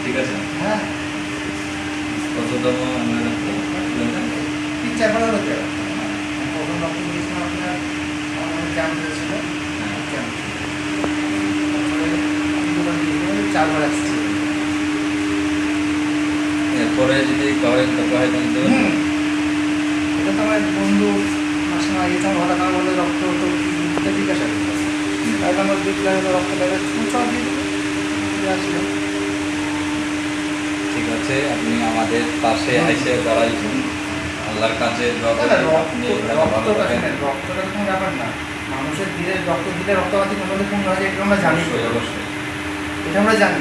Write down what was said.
ঠিক আছে। হ্যাঁ, কততম তিন-চার বার হতে প্রথম রক্ত দিয়েছিলাম আপনার আমাদের ক্যাম্প হয়েছিল, ক্যাম্প তারপরে 4 বার আসছে। এরপরে যদি করেন তো হয় কিন্তু এটা তো আমার বন্ধু মাসে মাস গেছে, আমার হঠাৎ আমার বলে রক্ত তো জিজ্ঞাসা করতে তাহলে আমার 2 কিলো রক্ত লাগে সব দিয়ে দেবো আসলো। ঠিক আছে, আপনি আমাদের পাশে এসে দাঁড়াইছেন আল্লাহর কাছে। রক্তটা কোনো ব্যাপার না, মানুষের দিলে রক্ত দিলে রক্তপাতি কোনোদিন পূর্ণ হয়ে যায়, এটা আমরা জানি, অবশ্যই অবশ্যই এটা আমরা জানি।